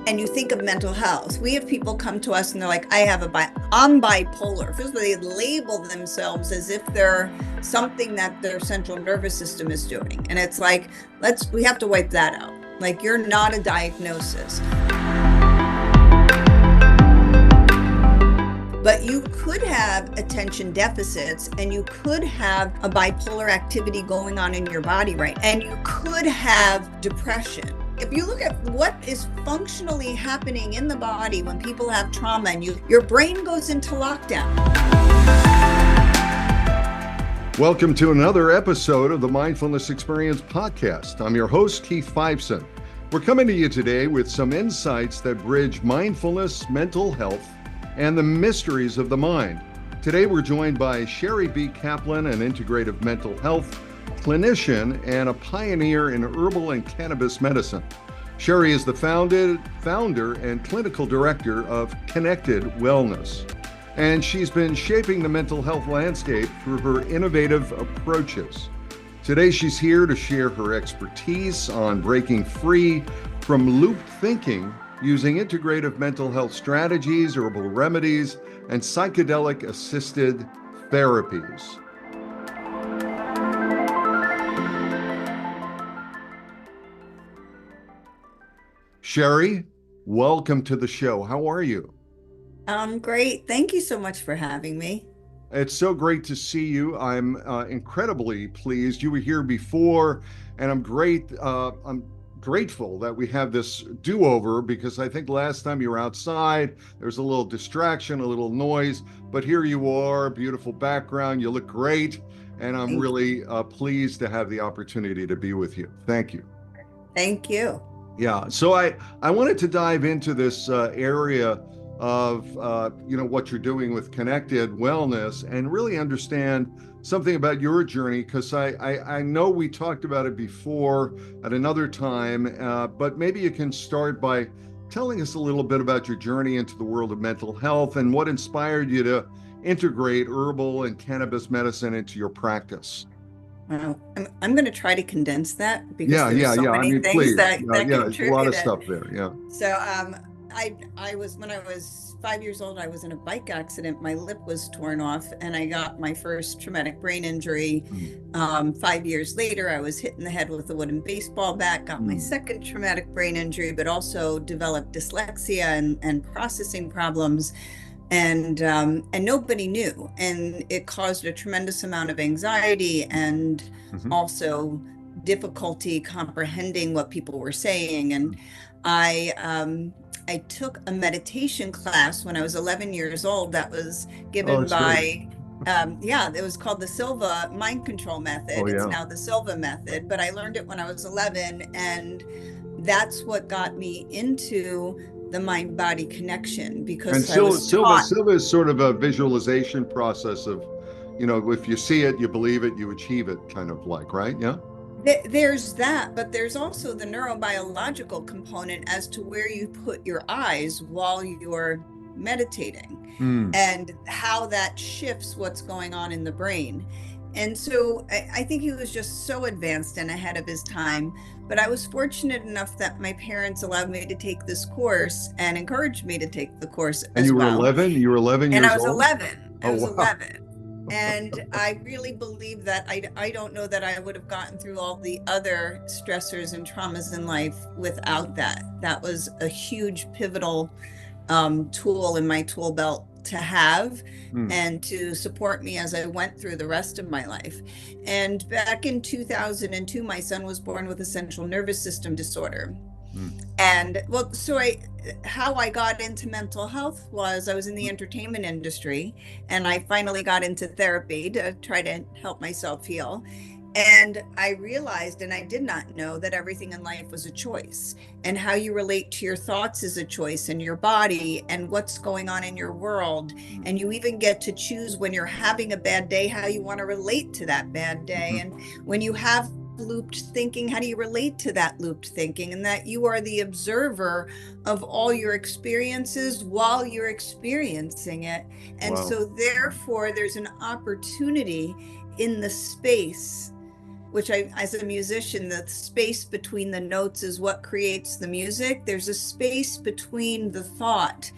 and you think of mental health, we have people come to us and they're like, I'm bipolar. First of all, they label themselves as if they're something that their central nervous system is doing. And it's like, we have to wipe that out. Like, you're not a diagnosis. But you could have attention deficits, and you could have a bipolar activity going on in your body, right? And you could have depression. If you look at what is functionally happening in the body when people have trauma, and your brain goes into lockdown. Welcome to another episode of the Mindfulness Experience Podcast. I'm your host, Keith Fiveson. We're coming to you today with some insights that bridge mindfulness, mental health, and the mysteries of the mind. Today, we're joined by Shari B. Kaplan, an integrative mental health clinician and a pioneer in herbal and cannabis medicine. Shari is the founder and clinical director of Connected Wellness, and she's been shaping the mental health landscape through her innovative approaches. Today, she's here to share her expertise on breaking free from looped thinking using integrative mental health strategies, herbal remedies, and psychedelic-assisted therapies. Shari, welcome to the show. How are you? Great. Thank you so much for having me. It's so great to see you. I'm incredibly pleased. You were here before, and I'm grateful that we have this do-over, because I think last time you were outside, there was a little distraction, a little noise, but here you are, beautiful background, you look great, and I'm really pleased to have the opportunity to be with you. Thank you. Thank you. Yeah, so I wanted to dive into this area of what you're doing with Connected Wellness and really understand something about your journey, because I know we talked about it before at another time, but maybe you can start by telling us a little bit about your journey into the world of mental health and what inspired you to integrate herbal and cannabis medicine into your practice. Well, I'm going to try to condense that, because Many things please. that There's a lot of stuff there. Yeah. So when I was 5 years old, I was in a bike accident. My lip was torn off, and I got my first traumatic brain injury. 5 years later, I was hit in the head with a wooden baseball bat, got my second traumatic brain injury, but also developed dyslexia and processing problems. And nobody knew, and it caused a tremendous amount of anxiety and also difficulty comprehending what people were saying. And I took a meditation class when I was 11 years old that was given by it was called the Silva mind control method. It's now the Silva method, but I learned it when I was 11, and that's what got me into the mind-body connection, because Silva is sort of a visualization process of, if you see it, you believe it, you achieve it, kind of like, right? Yeah. There's that, but there's also the neurobiological component as to where you put your eyes while you're meditating and how that shifts what's going on in the brain. And so I think he was just so advanced and ahead of his time. But I was fortunate enough that my parents allowed me to take this course and encouraged me to take the course as well. And you were 11? You were 11 years old? And I was 11. I was 11. And I really believe that I don't know that I would have gotten through all the other stressors and traumas in life without that. That was a huge pivotal tool in my tool belt to have and to support me as I went through the rest of my life. And back in 2002, my son was born with a central nervous system disorder. And how I got into mental health was I was in the entertainment industry, and I finally got into therapy to try to help myself heal. And I realized, and I did not know, that everything in life was a choice, and how you relate to your thoughts is a choice, and your body and what's going on in your world. And you even get to choose, when you're having a bad day, how you want to relate to that bad day. And when you have looped thinking, how do you relate to that looped thinking? And that you are the observer of all your experiences while you're experiencing it. And so therefore there's an opportunity in the space which I, as a musician, the space between the notes is what creates the music. There's a space between the thought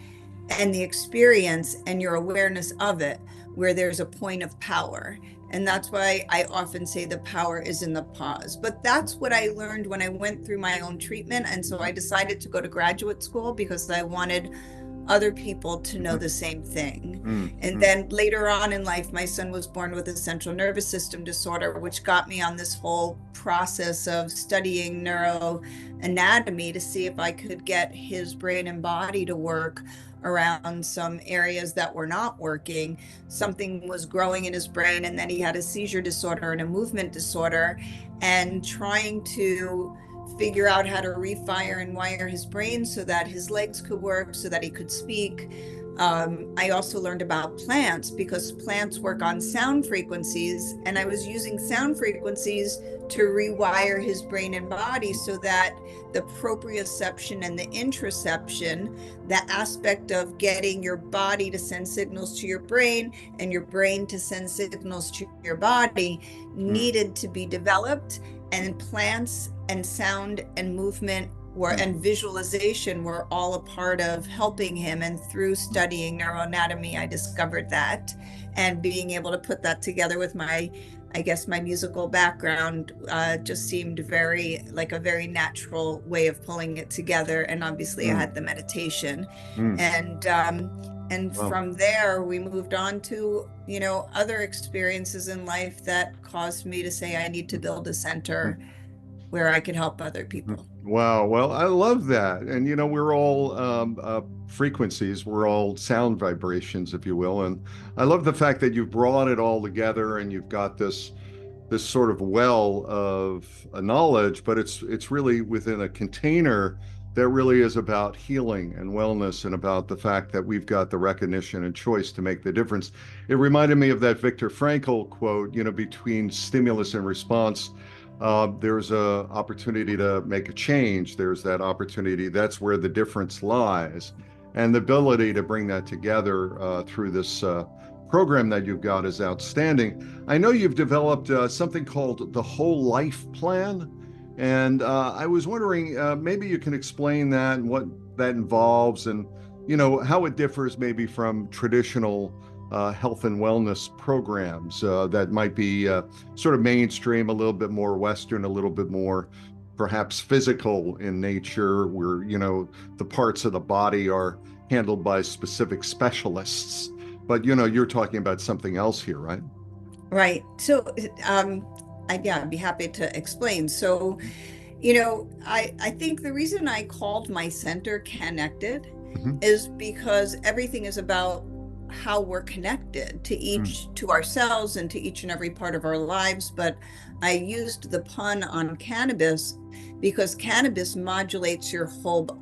and the experience and your awareness of it, where there's a point of power. And that's why I often say the power is in the pause. But that's what I learned when I went through my own treatment. And so I decided to go to graduate school because I wanted other people to know the same thing. And then later on in life, my son was born with a central nervous system disorder, which got me on this whole process of studying neuroanatomy to see if I could get his brain and body to work around some areas that were not working. Something was growing in his brain, and then he had a seizure disorder and a movement disorder, and trying to figure out how to refire and wire his brain so that his legs could work, so that he could speak. I also learned about plants because plants work on sound frequencies, and I was using sound frequencies to rewire his brain and body so that the proprioception and the interoception, the aspect of getting your body to send signals to your brain and your brain to send signals to your body, needed to be developed. And plants and sound and movement and visualization were all a part of helping him. And through studying neuroanatomy, I discovered that, and being able to put that together with my musical background just seemed like a very natural way of pulling it together. And obviously I had the meditation, and from there we moved on to, other experiences in life that caused me to say I need to build a center where I could help other people. Wow. Well, I love that. And, we're all frequencies, we're all sound vibrations, if you will. And I love the fact that you've brought it all together and you've got this sort of well of knowledge, but it's really within a container that really is about healing and wellness, and about the fact that we've got the recognition and choice to make the difference. It reminded me of that Viktor Frankl quote, between stimulus and response, there's a opportunity to make a change. There's that opportunity. That's where the difference lies. And the ability to bring that together through this program that you've got is outstanding. I know you've developed something called the Whole Life Plan. And I was wondering, maybe you can explain that and what that involves, and, how it differs maybe from traditional health and wellness programs that might be sort of mainstream, a little bit more Western, a little bit more perhaps physical in nature, where, the parts of the body are handled by specific specialists. But, you're talking about something else here, right? Right. So, I'd be happy to explain. So, I think the reason I called my center Connected is because everything is about how we're connected to ourselves and to each and every part of our lives. But I used the pun on cannabis because cannabis modulates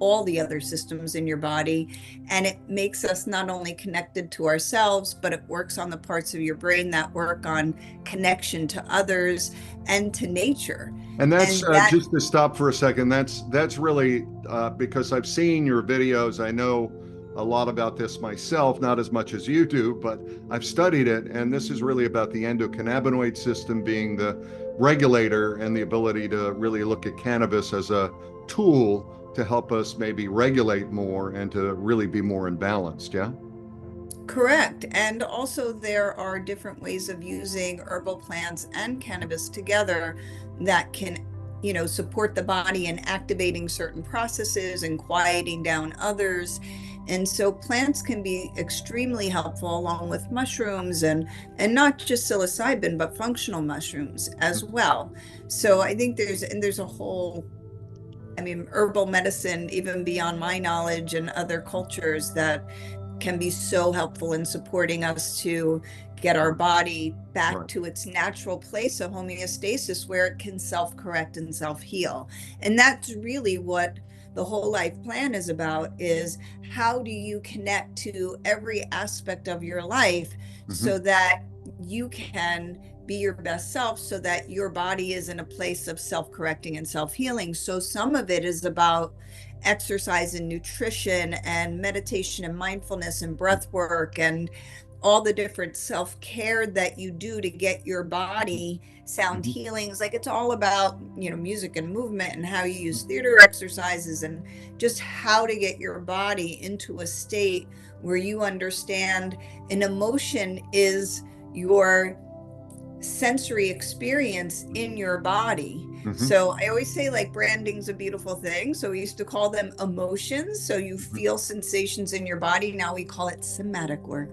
all the other systems in your body, and it makes us not only connected to ourselves, but it works on the parts of your brain that work on connection to others and to nature. And that's just to stop for a second. That's really because I've seen your videos. I know a lot about this myself, not as much as you do, but I've studied it. And this is really about the endocannabinoid system being the regulator, and the ability to really look at cannabis as a tool to help us maybe regulate more and to really be more in balance. Yeah. Correct. And also there are different ways of using herbal plants and cannabis together that can, support the body in activating certain processes and quieting down others. And so plants can be extremely helpful, along with mushrooms, and not just psilocybin, but functional mushrooms as well. So I think there's a whole, herbal medicine, even beyond my knowledge, and other cultures that can be so helpful in supporting us to get our body back to its natural place of homeostasis, where it can self-correct and self-heal. And that's really what the Whole Life Plan is about, is how do you connect to every aspect of your life so that you can be your best self, so that your body is in a place of self-correcting and self-healing. So some of it is about exercise and nutrition and meditation and mindfulness and breath work and all the different self-care that you do to get your body sound healings. Like it's all about, music and movement and how you use theater exercises and just how to get your body into a state where you understand an emotion is your sensory experience in your body. So I always say, like, branding's a beautiful thing. So we used to call them emotions. So you feel sensations in your body. Now we call it somatic work,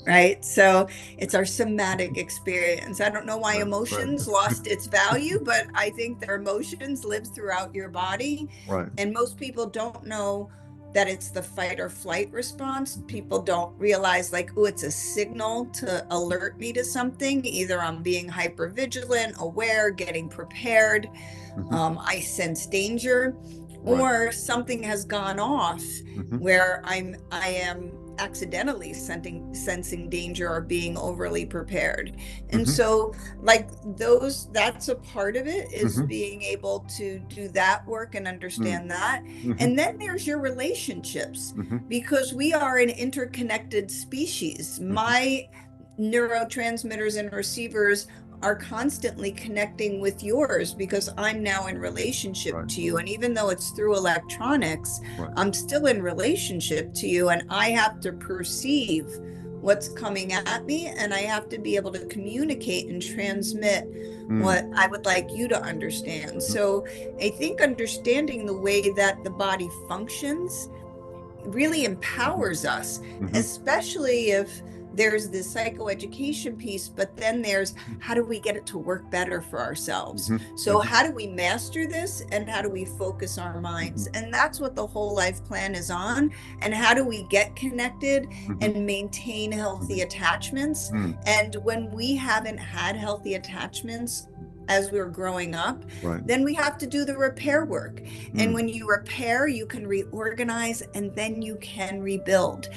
right? So it's our somatic experience. I don't know why emotions lost its value, but I think their emotions live throughout your body. And most people don't know that it's the fight or flight response. People don't realize, like, oh, it's a signal to alert me to something. Either I'm being hyper vigilant, aware, getting prepared. I sense danger, or something has gone off where I am accidentally sensing danger or being overly prepared. And so, like, that's a part of it, is being able to do that work and understand that. And then there's your relationships, because we are an interconnected species. My neurotransmitters and receivers are constantly connecting with yours, because I'm now in relationship to you. And even though it's through electronics, I'm still in relationship to you, and I have to perceive what's coming at me, and I have to be able to communicate and transmit what I would like you to understand. So I think understanding the way that the body functions really empowers us, especially if there's this psychoeducation piece, but then there's how do we get it to work better for ourselves? So how do we master this, and how do we focus our minds? And that's what the whole life plan is on. And how do we get connected and maintain healthy attachments? And when we haven't had healthy attachments as we're growing up, then we have to do the repair work. And when you repair, you can reorganize, and then you can rebuild.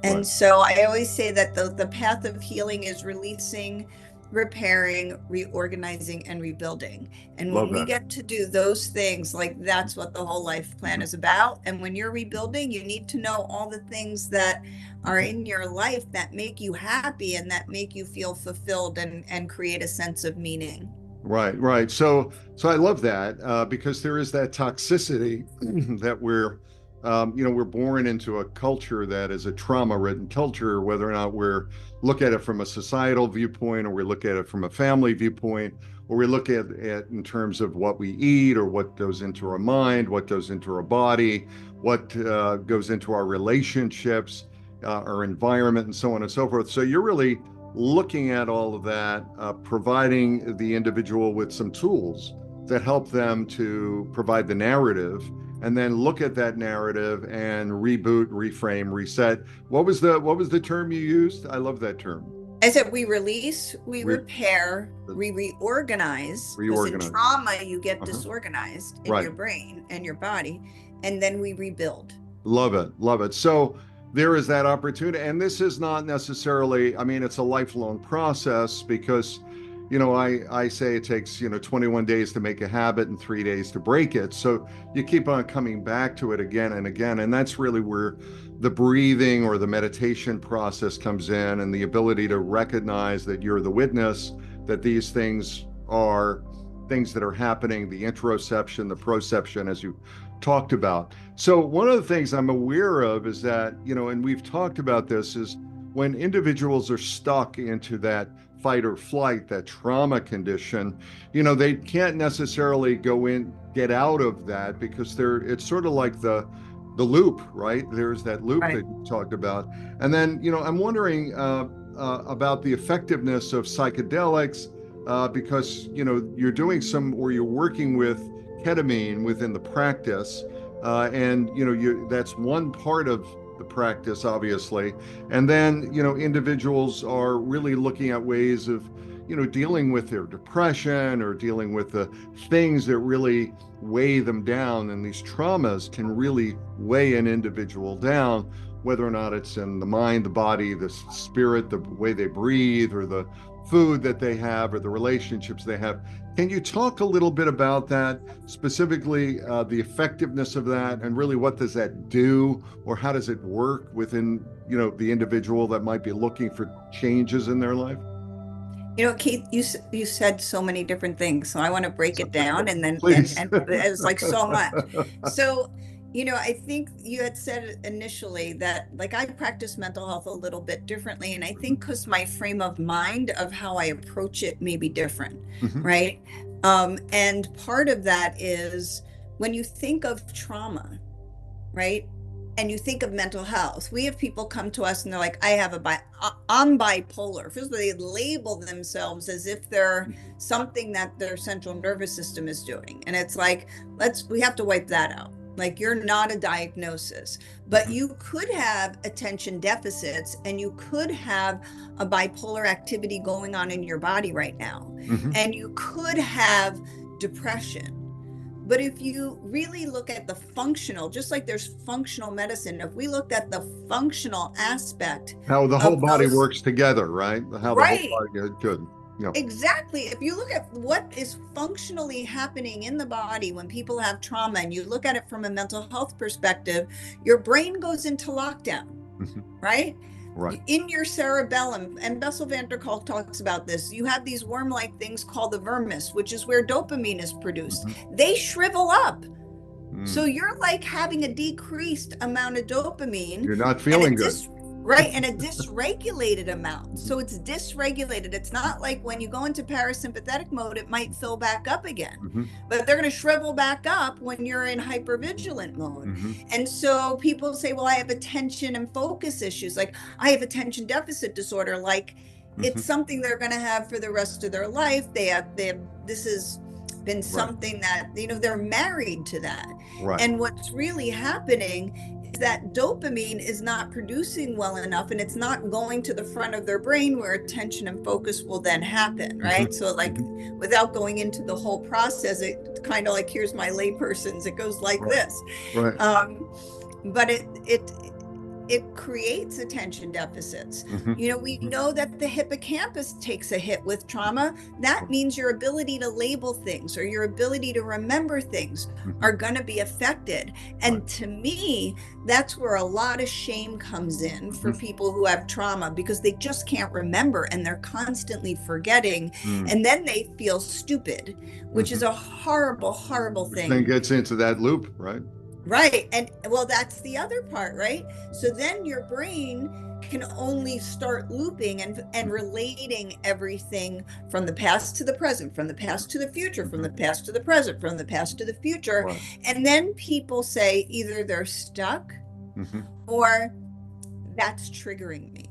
And so I always say that the path of healing is releasing, repairing, reorganizing, and rebuilding. And when we get to do those things, like, that's what the whole life plan is about. And when you're rebuilding, you need to know all the things that are in your life that make you happy and that make you feel fulfilled and create a sense of meaning. Right. So I love that, because there is that toxicity that we're born into a culture that is a trauma-ridden culture, whether or not we're look at it from a societal viewpoint, or we look at it from a family viewpoint, or we look at it in terms of what we eat, or what goes into our mind, what goes into our body, what goes into our relationships, our environment, and so on and so forth. So you're really looking at all of that, providing the individual with some tools that help them to provide the narrative, and then look at that narrative and reboot, reframe, reset. What was the term you used? I love that term. I said we release, we repair, we reorganize. Because in trauma, you get disorganized in your brain and your body, and then we rebuild. Love it. So there is that opportunity. And this is not necessarily, it's a lifelong process, because I say it takes 21 days to make a habit and 3 days to break it. So you keep on coming back to it again and again. And that's really where the breathing or the meditation process comes in, and the ability to recognize that you're the witness, that these things are things that are happening, the interoception, the proception, as you talked about. So one of the things I'm aware of is that, and we've talked about this, is when individuals are stuck into that fight or flight, that trauma condition, they can't necessarily get out of that, because it's sort of like the loop, right? There's that loop that you talked about. And then, I'm wondering about the effectiveness of psychedelics, because, you're doing you're working with ketamine within the practice, and, that's one part of the practice, obviously. And then, individuals are really looking at ways of, dealing with their depression, or dealing with the things that really weigh them down. And these traumas can really weigh an individual down, whether or not it's in the mind, the body, the spirit, the way they breathe, or the food that they have, or the relationships they have. Can you talk a little bit about that, specifically the effectiveness of that, and really what does that do, or how does it work within, the individual that might be looking for changes in their life? You know, Keith, you said so many different things, so I want to break it down, and then Please. and it's like so much. So, I think you had said initially that like I practice mental health a little bit differently, and I think because my frame of mind of how I approach it may be different, Mhm. right? And part of that is when you think of trauma, right? And you think of mental health, we have people come to us and they're like, I'm bipolar. First of all, they label themselves as if they're something that their central nervous system is doing. And it's like, we have to wipe that out. Like, you're not a diagnosis, but you could have attention deficits and you could have a bipolar activity going on in your body right now. And you could have depression. But if you really look at the functional, just like there's functional medicine, if we looked at the functional aspect, how the whole body works together, right? How the right, whole body, good. Yeah. Exactly. If you look at what is functionally happening in the body when people have trauma, and you look at it from a mental health perspective, your brain goes into lockdown, right? Right. In your cerebellum, and Bessel van der Kolk talks about this, you have these worm-like things called the vermis, which is where dopamine is produced. They shrivel up. So you're like having a decreased amount of dopamine. You're not feeling good. Right, and a dysregulated amount. So it's dysregulated. It's not like when you go into parasympathetic mode, it might fill back up again, but they're going to shrivel back up when you're in hypervigilant mode. And so people say, well, I have attention and focus issues. Like, I have attention deficit disorder. Like, it's something they're going to have for the rest of their life. This has been something that, they're married to that. Right. And what's really happening is that dopamine is not producing well enough, and it's not going to the front of their brain where attention and focus will then happen, right? So like, without going into the whole process, it kind of like, here's my layperson's, it goes like this. Right. But it creates attention deficits. We know that the hippocampus takes a hit with trauma. That means your ability to label things or your ability to remember things are going to be affected. And to me, that's where a lot of shame comes in for people who have trauma, because they just can't remember and they're constantly forgetting. And then they feel stupid, which is a horrible, horrible thing. Then gets into that loop, right? Right. And well, that's the other part, right? So then your brain can only start looping and relating everything from the past to the present, from the past to the future, from the past to the present, from the past to the future. Right. And then people say either they're stuck or that's triggering me.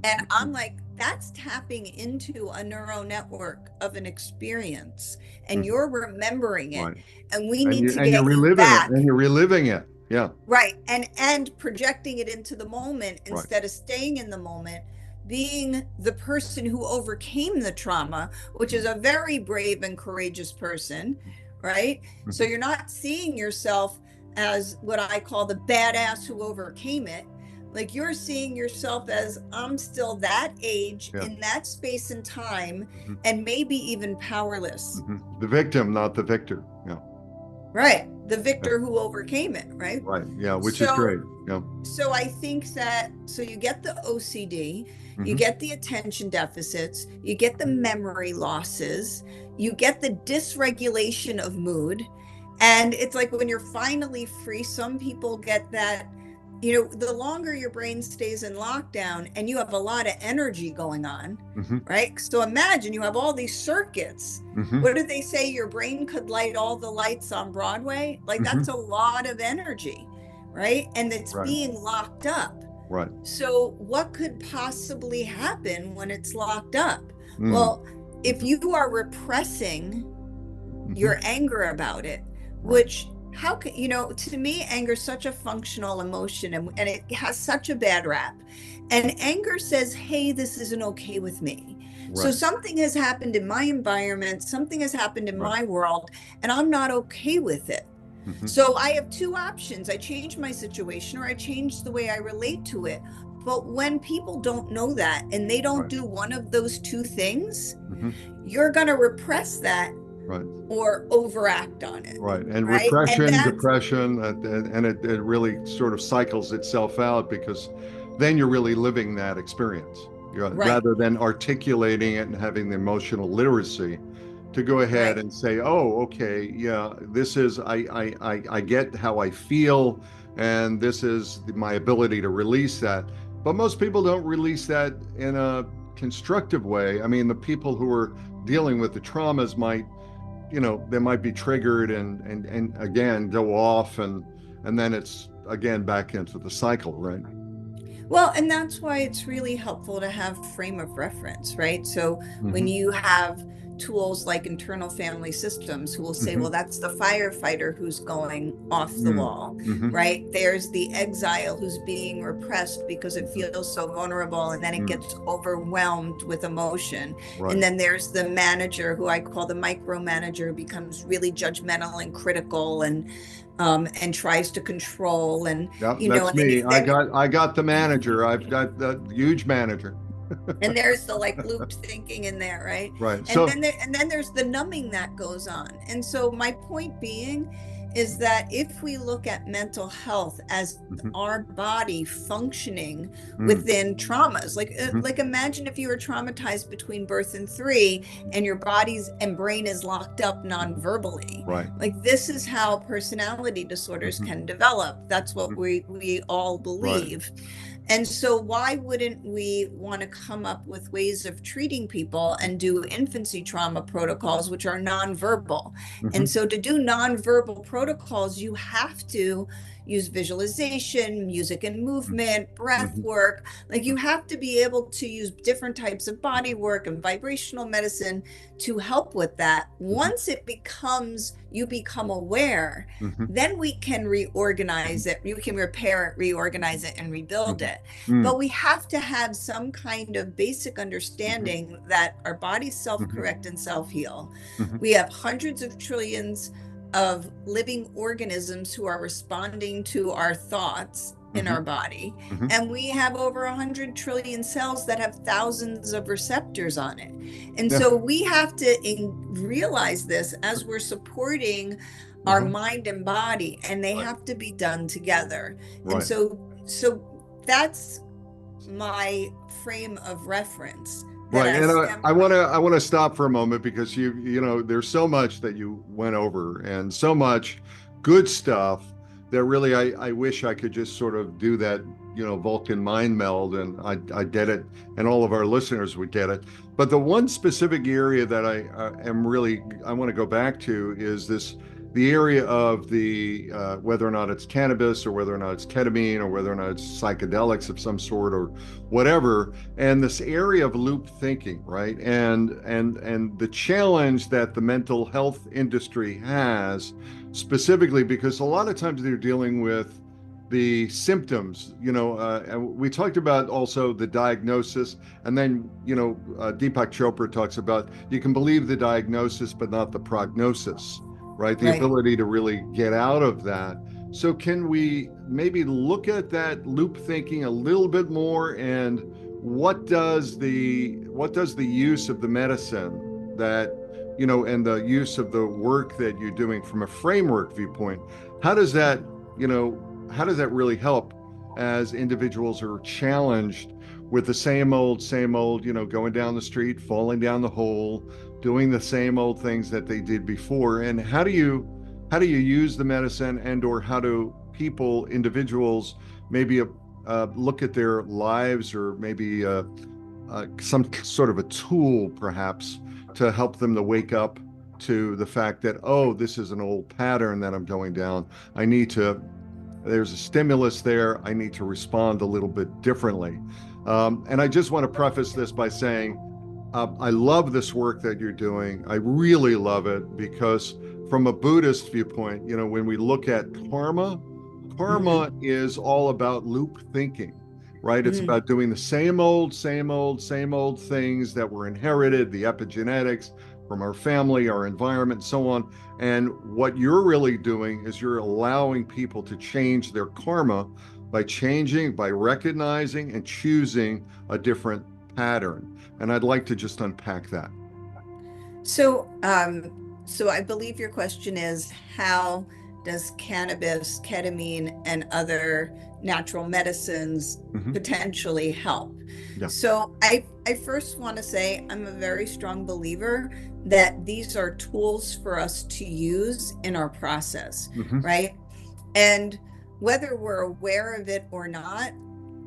And I'm like, that's tapping into a neural network of an experience, and you're remembering it. Right. And we need to get you back. And you're reliving it. Yeah. Right. And projecting it into the moment instead of staying in the moment, being the person who overcame the trauma, which is a very brave and courageous person, right? So you're not seeing yourself as what I call the badass who overcame it. Like, you're seeing yourself as, I'm still that age in that space and time, and maybe even powerless. The victim, not the victor. Yeah. Right. The victor who overcame it. Right. Right. Yeah. Which is great. Yeah. So I think that, so you get the OCD, you get the attention deficits, you get the memory losses, you get the dysregulation of mood. And it's like, when you're finally free, some people get that, the longer your brain stays in lockdown and you have a lot of energy going on, right? So imagine you have all these circuits. What did they say? Your brain could light all the lights on Broadway. Like, that's a lot of energy, right? And it's being locked up. Right. So what could possibly happen when it's locked up? Well, if you are repressing your anger about it, which, how can, to me, anger is such a functional emotion, and it has such a bad rap. And anger says, hey, this isn't okay with me. Right. So something has happened in my environment, something has happened in my world, and I'm not okay with it. So I have two options. I change my situation, or I change the way I relate to it. But when people don't know that, and they don't do one of those two things, you're going to repress that. Right. Or overact on it. Right. And repression, depression, and it really sort of cycles itself out, because then you're really living that experience. Right. rather than articulating it and having the emotional literacy to go ahead Right. and say, oh, okay, yeah, this is, I get how I feel, and this is my ability to release that. But most people don't release that in a constructive way. I mean, the people who are dealing with the traumas might, they might be triggered and again go off, and then it's again back into the cycle, right? Well, and that's why it's really helpful to have frame of reference, right? So when Mm-hmm. you have tools like internal family systems who will say, Mm-hmm. well, that's the firefighter who's going off the wall, Mm-hmm. right? There's the exile who's being repressed because it feels so vulnerable and then it Mm-hmm. gets overwhelmed with emotion. And Right. then there's the manager who I call the micromanager, who becomes really judgmental and critical and tries to control and Yep, you know that's and then you me. I then got I got the manager. I've got the huge manager. and there's the like looped thinking in there, right? Right. and So, then there, and then there's the numbing that goes on. And so my point being is that if we look at mental health as mhm, our body functioning mm, within traumas, mhm, like imagine if you were traumatized between birth and 3 and your body's and brain is locked up non-verbally. right. Like this is how personality disorders Mhm, can develop. That's what mhm, we all right. believe. And so, why wouldn't we want to come up with ways of treating people and do infancy trauma protocols, which are nonverbal? And Mhm, so, to do nonverbal protocols, you have to use visualization, music and mhm, movement, breath mhm, work. Like, you have to be able to use different types of body work and vibrational medicine to help with that. mhm, Once it becomes, you become aware, mhm, then we can reorganize mhm, it. You can repair it, reorganize it, and rebuild mhm, it. mm, But we have to have some kind of basic mhm, understanding that our bodies mhm, self-correct and self-heal. mhm, We have hundreds of trillions of living organisms who are responding to our thoughts in mhm, our body. mhm. And we have over 100 trillion cells that have thousands of receptors on it. And Yeah. so we have to realize this as we're supporting our Uh-huh. mind and body, and they Right. have to be done together. And Right. so that's my frame of reference that Right. I And stem I want to from. I want to stop for a moment because there's so much that you went over and so much good stuff that really I wish I could just sort of do that, Vulcan mind meld, and I get it, and all of our listeners would get it. But the one specific area that I want to go back to is the area of the whether or not it's cannabis or whether or not it's ketamine or whether or not it's psychedelics of some sort or whatever, and this area of loop thinking, right? And the challenge that the mental health industry has, specifically because a lot of times they're dealing with the symptoms, and we talked about also the diagnosis, and then Deepak Chopra talks about you can believe the diagnosis but not the prognosis, right? The Right. ability to really get out of that. So can we maybe look at that loop thinking a little bit more, and what does the use of the medicine that and the use of the work that you're doing from a framework viewpoint, how does that you know how does that really help as individuals are challenged with the same old, going down the street, falling down the hole, doing the same old things that they did before? And how do you use the medicine, and or how do people, individuals, maybe look at their lives, or maybe some sort of a tool perhaps to help them to wake up to the fact that, oh, this is an old pattern that I'm going down. There's a stimulus there. I need to respond a little bit differently. And I just want to preface this by saying, I love this work that you're doing. I really love it because, from a Buddhist viewpoint, when we look at karma, karma Mm-hmm. is all about loop thinking, right? It's Mm-hmm. about doing the same old, same old, same old things that were inherited, the epigenetics from our family, our environment, and so on. And what you're really doing is you're allowing people to change their karma by recognizing and choosing a different pattern. And I'd like to just unpack that. So, so I believe your question is how does cannabis, ketamine, and other natural medicines potentially help? Yeah. So I first want to say I'm a very strong believer that these are tools for us to use in our process, right? And whether we're aware of it or not,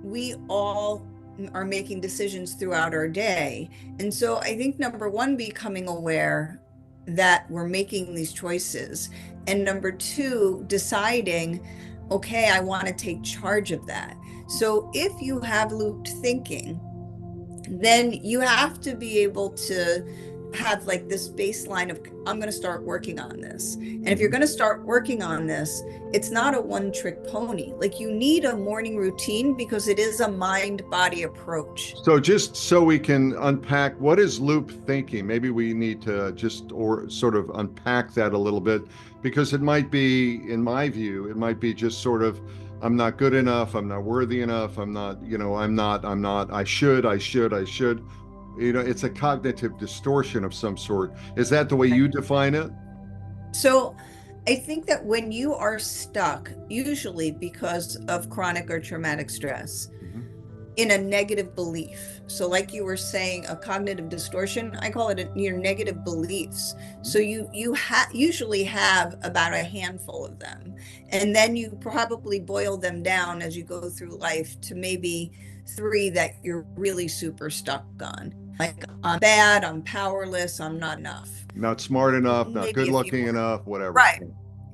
we all are making decisions throughout our day. And so I think number one, becoming aware that we're making these choices. And number two, deciding, okay, I want to take charge of that. So if you have looped thinking, then you have to be able to have like this baseline of, I'm going to start working on this. And if you're going to start working on this, it's not a one-trick pony. Like, you need a morning routine because it is a mind-body approach. So just so we can unpack, what is loop thinking? Maybe we need to just sort of unpack that a little bit, because it might be, in my view, it might be just sort of, I'm not good enough, I'm not worthy enough, I'm not, I should. It's a cognitive distortion of some sort. Is that the way you define it? So I think that when you are stuck, usually because of chronic or traumatic stress, in a negative belief, so like you were saying, a cognitive distortion, I call it your negative beliefs. So you usually have about a handful of them, and then you probably boil them down as you go through life to maybe 3 that you're really super stuck on. Like, I'm bad, I'm powerless, I'm not enough. Not smart enough, not Maybe good looking enough, whatever.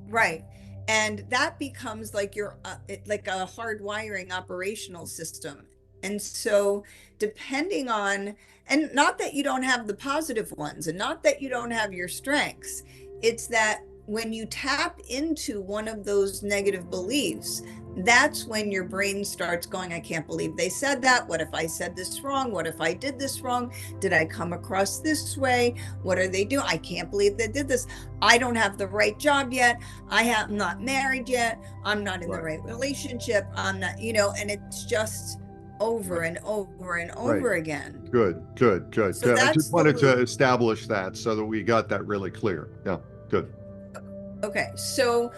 Right. And that becomes like your, like a hardwiring operational system. And so depending on, and not that you don't have the positive ones and not that you don't have your strengths, it's that when you tap into one of those negative beliefs, that's when your brain starts going, I can't believe they said that. What if I said this wrong? What if I did this wrong? Did I come across this way? What are they doing? I can't believe they did this. I don't have the right job yet. I'm not married yet. I'm not in the right relationship. I'm not, and it's just over and over and over again. Good. So I just wanted to establish that so that we got that really clear. Yeah, good. Okay, so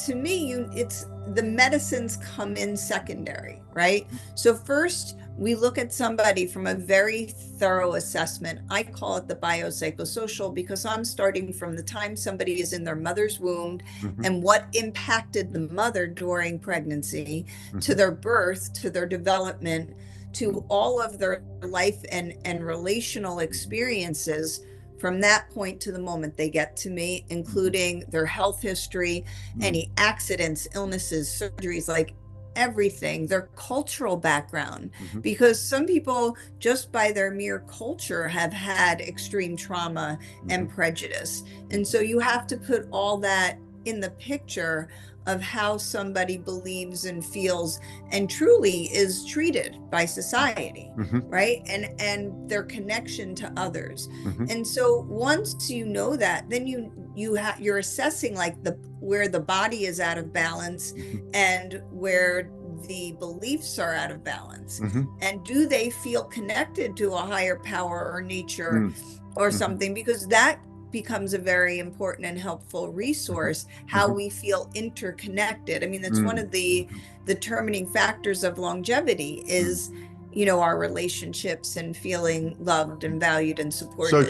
to me, it's the medicines come in secondary, right? So first, we look at somebody from a very thorough assessment. I call it the biopsychosocial, because I'm starting from the time somebody is in their mother's womb and what impacted the mother during pregnancy, to their birth, to their development, to all of their life and relational experiences from that point to the moment they get to me, including their health history, any accidents, illnesses, surgeries, like everything, their cultural background, because some people just by their mere culture have had extreme trauma and prejudice. And so you have to put all that in the picture of how somebody believes and feels and truly is treated by society, right? And their connection to others. And so once you know that, then you're assessing like where the body is out of balance and where the beliefs are out of balance. And do they feel connected to a higher power or nature or something? Because that becomes a very important and helpful resource, how we feel interconnected. I mean, that's one of the determining factors of longevity is, our relationships and feeling loved and valued and supported. So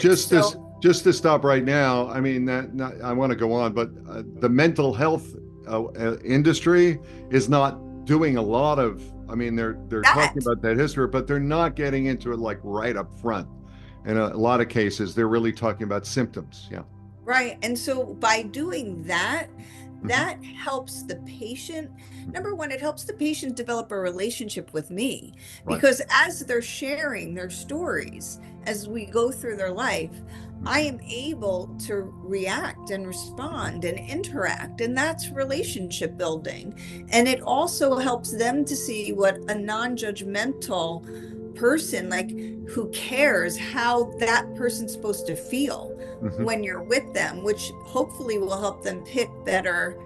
just to stop right now, I mean, I want to go on, but the mental health industry is not doing a lot of, I mean, they're talking about that history, but they're not getting into it like right up front. In a lot of cases, they're really talking about symptoms. Yeah. Right. And so by doing that, that helps the patient. Number one, it helps the patient develop a relationship with me, because as they're sharing their stories, as we go through their life, I am able to react and respond and interact, and that's relationship building. And it also helps them to see what a non-judgmental person, like, who cares how that person's supposed to feel when you're with them, which hopefully will help them pick better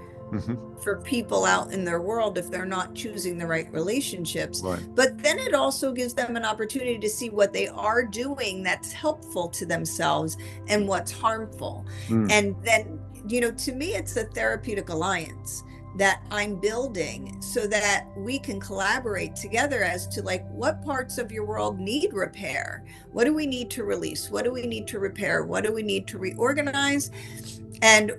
for people out in their world if they're not choosing the right relationships. But then it also gives them an opportunity to see what they are doing that's helpful to themselves and what's harmful. And then to me, it's a therapeutic alliance that I'm building so that we can collaborate together as to like what parts of your world need repair. What do we need to release? What do we need to repair? What do we need to reorganize? And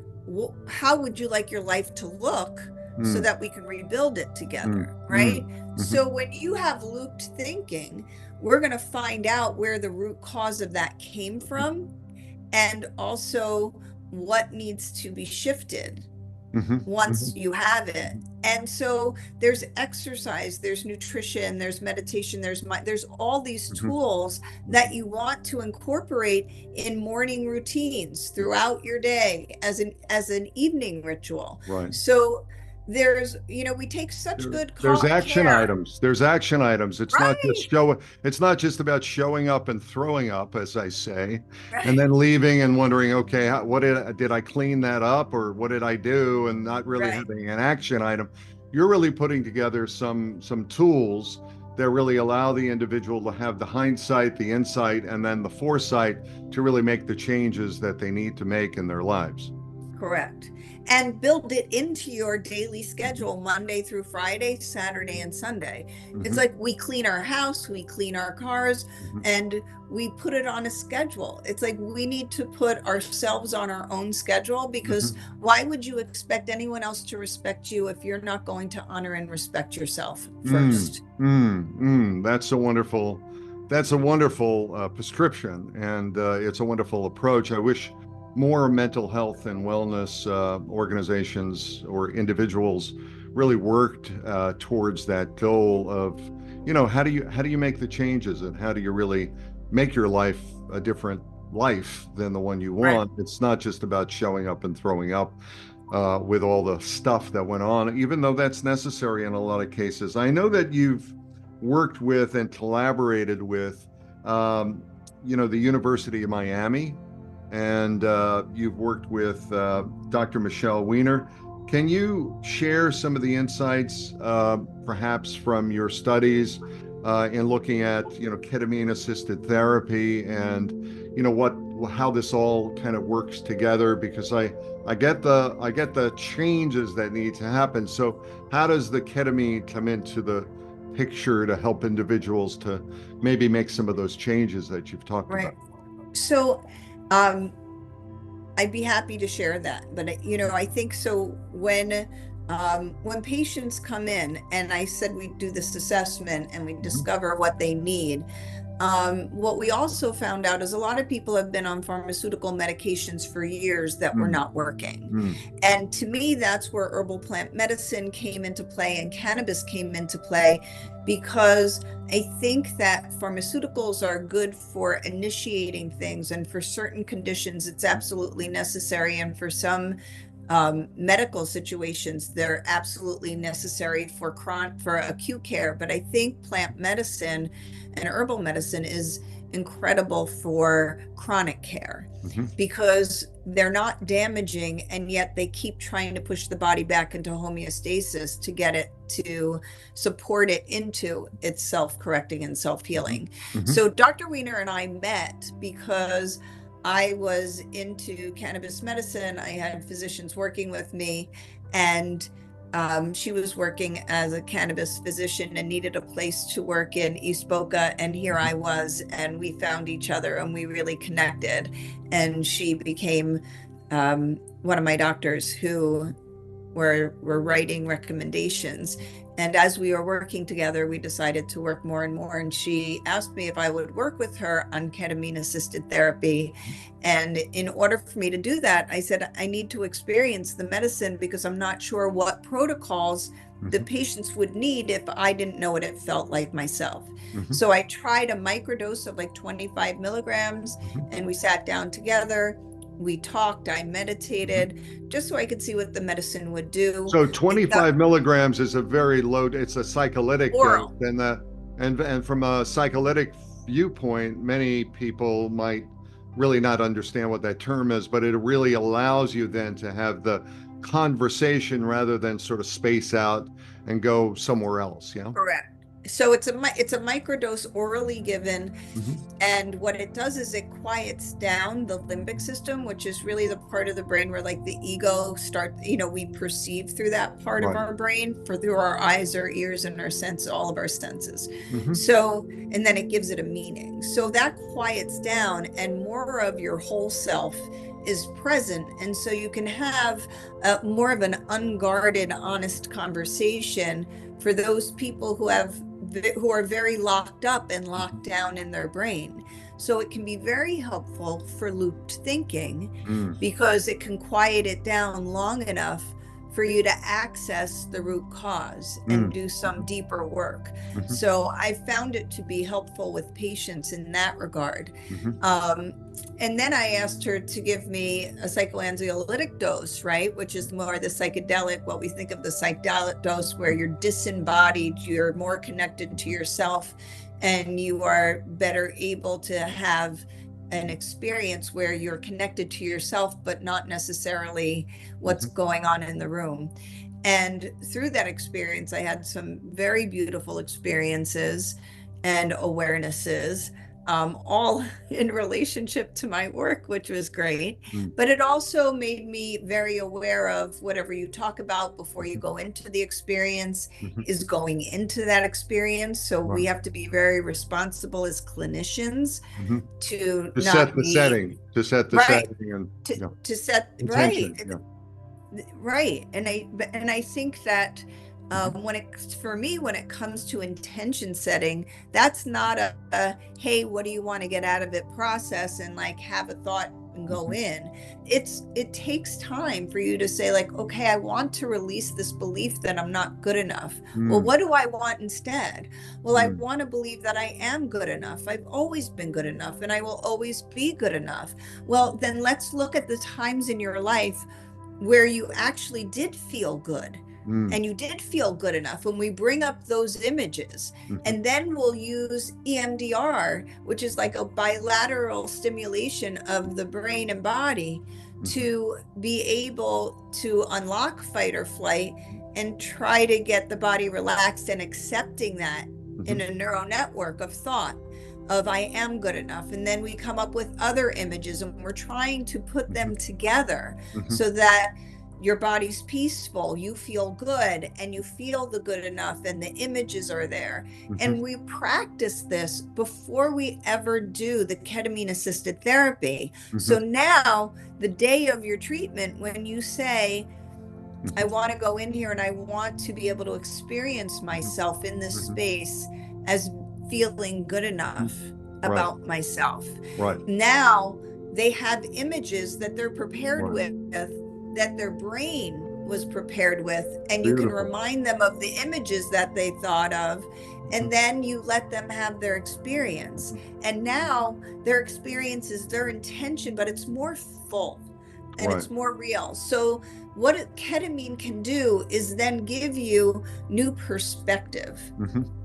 how would you like your life to look so that we can rebuild it together, right? So when you have looped thinking, we're going to find out where the root cause of that came from and also what needs to be shifted once you have it. And so there's exercise, there's nutrition, there's meditation, there's all these tools that you want to incorporate in morning routines throughout your day as an evening ritual. Right. So there's, we take such good there's action care. items. There's action items. It's Right. It's not just about showing up and throwing up, as I say, Right. and then leaving and wondering, okay, what did I clean that up, or what did I do, and not really having an action item. You're really putting together some tools that really allow the individual to have the hindsight, the insight, and then the foresight to really make the changes that they need to make in their lives. Correct. And build it into your daily schedule, Monday through Friday, Saturday and Sunday. It's like we clean our house, we clean our cars, and we put it on a schedule. It's like we need to put ourselves on our own schedule, because why would you expect anyone else to respect you if you're not going to honor and respect yourself first? That's a wonderful prescription, and it's a wonderful approach. I wish more mental health and wellness organizations or individuals really worked towards that goal of, how do you make the changes, and how do you really make your life a different life than the one you want? Right. It's not just about showing up and throwing up with all the stuff that went on, even though that's necessary in a lot of cases. I know that you've worked with and collaborated with, the University of Miami, and you've worked with Dr. Michelle Weiner. Can you share some of the insights, perhaps from your studies in looking at, ketamine-assisted therapy, and how this all kind of works together? Because I get the changes that need to happen. So how does the ketamine come into the picture to help individuals to maybe make some of those changes that you've talked about? So I'd be happy to share that, but I think so when patients come in, and I said we do this assessment and we discover what they need, what we also found out is a lot of people have been on pharmaceutical medications for years that were not working. And to me, that's where herbal plant medicine came into play and cannabis came into play, because I think that pharmaceuticals are good for initiating things, and for certain conditions, it's absolutely necessary. And for some medical situations, they're absolutely necessary for acute care. But I think plant medicine and herbal medicine is incredible for chronic care, because they're not damaging, and yet they keep trying to push the body back into homeostasis to get it to support it into its self-correcting and self-healing. So Dr. Weiner and I met because I was into cannabis medicine. I had physicians working with me, and she was working as a cannabis physician and needed a place to work in East Boca. And here I was, and we found each other and we really connected. And she became one of my doctors who were writing recommendations. And as we were working together, we decided to work more and more. And she asked me if I would work with her on ketamine-assisted therapy. And in order for me to do that, I said, I need to experience the medicine, because I'm not sure what protocols the patients would need if I didn't know what it felt like myself. So I tried a microdose of like 25 milligrams, and we sat down together. We talked, I meditated, just so I could see what the medicine would do. So 25 milligrams is a very low, it's a psycholytic oral dose. And from a psycholytic viewpoint, many people might really not understand what that term is, but it really allows you then to have the conversation rather than sort of space out and go somewhere else. Yeah. Correct. So it's a microdose orally given, Mm-hmm. and what it does is it quiets down the limbic system, which is really the part of the brain where like the ego we perceive through that part of Right. our brain through our eyes, our ears, and our sense, all of our senses. Mm-hmm. So, and then it gives it a meaning. So that quiets down and more of your whole self is present. And so you can have more of an unguarded, honest conversation for those people who are very locked up and locked down in their brain. So it can be very helpful for looped thinking Mm. because it can quiet it down long enough for you to access the root cause and Mm. do some deeper work. Mm-hmm. So I found it to be helpful with patients in that regard. Mm-hmm. And then I asked her to give me a psychoanxiolytic dose, right? Which is more the psychedelic, what we think of the psychedelic dose, where you're disembodied, you're more connected to yourself, and you are better able to have an experience where you're connected to yourself, but not necessarily what's going on in the room. And through that experience, I had some very beautiful experiences and awarenesses, all in relationship to my work, which was great. Mm. But it also made me very aware of whatever you talk about before you go into the experience Mm-hmm. is going into that experience. So Right. we have to be very responsible as clinicians Mm-hmm. to To not set the be setting, to set the right, setting and to set intention. right, Yeah. right. And I think that Mm-hmm. when it comes to intention setting, that's not a hey, what do you want to get out of it process and like have a thought and go Mm-hmm. in. It takes time for you to say like, okay, I want to release this belief that I'm not good enough. Well, what do I want instead? Well, I want to believe that I am good enough. I've always been good enough and I will always be good enough. Well, then let's look at the times in your life where you actually did feel good and you did feel good enough. When we bring up those images, and then we'll use EMDR, which is like a bilateral stimulation of the brain and body to be able to unlock fight or flight and try to get the body relaxed and accepting that in a neural network of thought of I am good enough. And then we come up with other images and we're trying to put them together so that your body's peaceful, you feel good, and you feel the good enough, and the images are there. And we practice this before we ever do the ketamine assisted therapy. So now, the day of your treatment, when you say, I want to go in here and I want to be able to experience myself in this space as feeling good enough about myself. Right. Now they have images that they're prepared with, that their brain was prepared with, and you can remind them of the images that they thought of, and then you let them have their experience. And now their experience is their intention, but it's more full and it's more real. So what ketamine can do is then give you new perspective,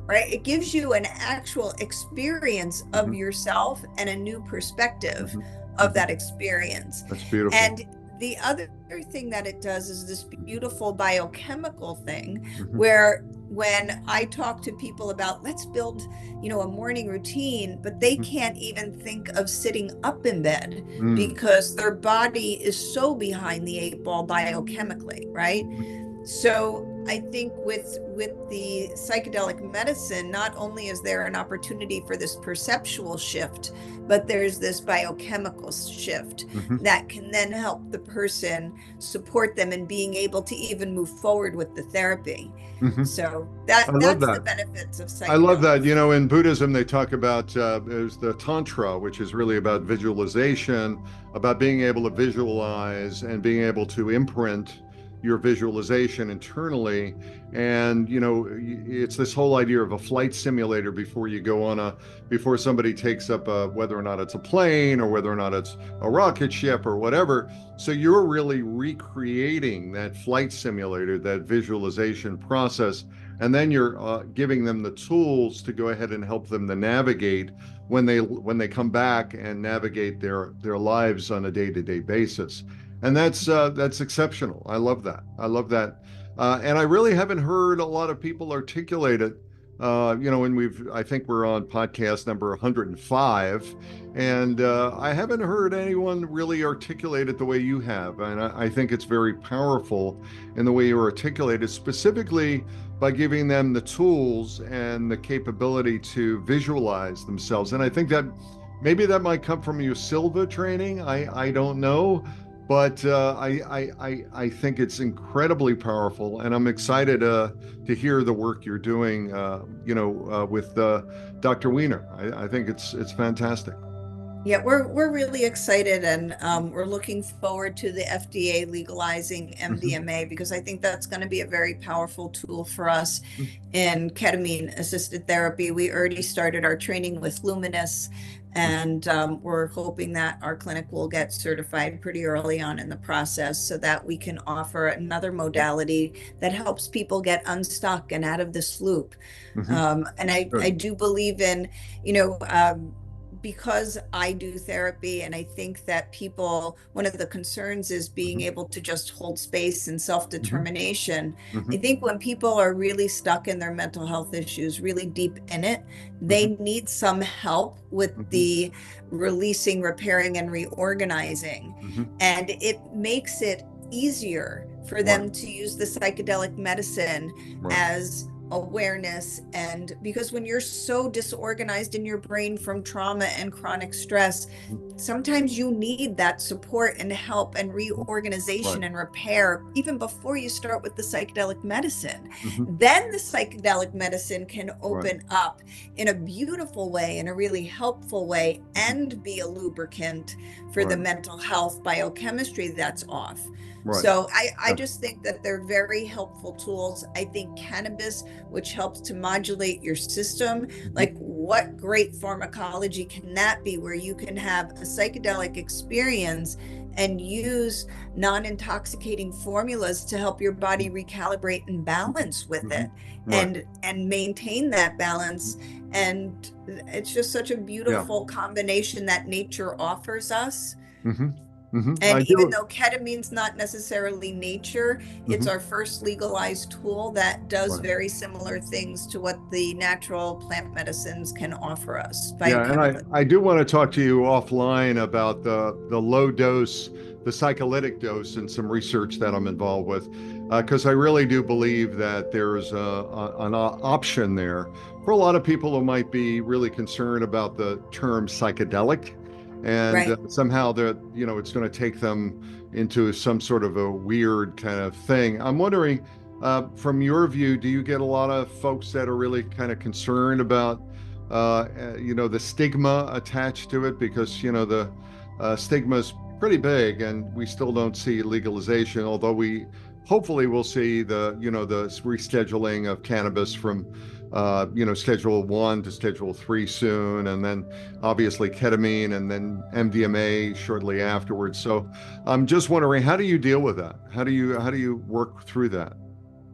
right? It gives you an actual experience of yourself and a new perspective of that experience. That's beautiful. And the other thing that it does is this beautiful biochemical thing where when I talk to people about let's build, a morning routine, but they can't even think of sitting up in bed because their body is so behind the 8 ball biochemically, right? So I think with the psychedelic medicine, not only is there an opportunity for this perceptual shift, but there's this biochemical shift that can then help the person support them in being able to even move forward with the therapy. So that's the benefits of psychedelics. I love that. In Buddhism, they talk about there's the Tantra, which is really about visualization, about being able to visualize and being able to imprint your visualization internally. And it's this whole idea of a flight simulator before somebody takes up whether or not it's a plane or whether or not it's a rocket ship or whatever. So you're really recreating that flight simulator, that visualization process, and then you're giving them the tools to go ahead and help them to navigate when they come back and navigate their lives on a day-to-day basis. And that's exceptional. I love that. And I really haven't heard a lot of people articulate it and I think we're on podcast number 105, and I haven't heard anyone really articulate it the way you have. And I think it's very powerful in the way you articulate it, specifically by giving them the tools and the capability to visualize themselves. And I think that maybe that might come from your Silva training. I don't know. But I think it's incredibly powerful, and I'm excited to hear the work you're doing, with Dr. Weiner. I think it's fantastic. Yeah, we're really excited, and we're looking forward to the FDA legalizing MDMA, because I think that's going to be a very powerful tool for us in ketamine assisted therapy. We already started our training with Luminous, and we're hoping that our clinic will get certified pretty early on in the process, so that we can offer another modality that helps people get unstuck and out of this loop. And I do believe in, because I do therapy, and I think that one of the concerns is being able to just hold space and self-determination. I think when people are really stuck in their mental health issues, really deep in it, they need some help with the releasing, repairing, and reorganizing. And it makes it easier for them to use the psychedelic medicine as awareness. And because when you're so disorganized in your brain from trauma and chronic stress, sometimes you need that support and help and reorganization and repair even before you start with the psychedelic medicine. Then the psychedelic medicine can open up in a beautiful way, in a really helpful way, and be a lubricant for the mental health biochemistry that's off. So I just think that they're very helpful tools. I think cannabis, which helps to modulate your system, like what great pharmacology can that be, where you can have a psychedelic experience and use non-intoxicating formulas to help your body recalibrate and balance with it, and maintain that balance. And it's just such a beautiful combination that nature offers us. And even though ketamine's not necessarily nature, it's our first legalized tool that does very similar things to what the natural plant medicines can offer us. Yeah, and I do want to talk to you offline about the low dose, the psycholytic dose, and some research that I'm involved with, because I really do believe that there's an option there for a lot of people who might be really concerned about the term psychedelic. And somehow it's going to take them into some sort of a weird kind of thing. I'm wondering, from your view, do you get a lot of folks that are really kind of concerned about, the stigma attached to it? Because, the stigma is pretty big, and we still don't see legalization, although we hopefully will see the rescheduling of cannabis from Schedule 1 to Schedule 3 soon, and then obviously ketamine, and then MDMA shortly afterwards. So I'm just wondering, how do you deal with that? How do you work through that?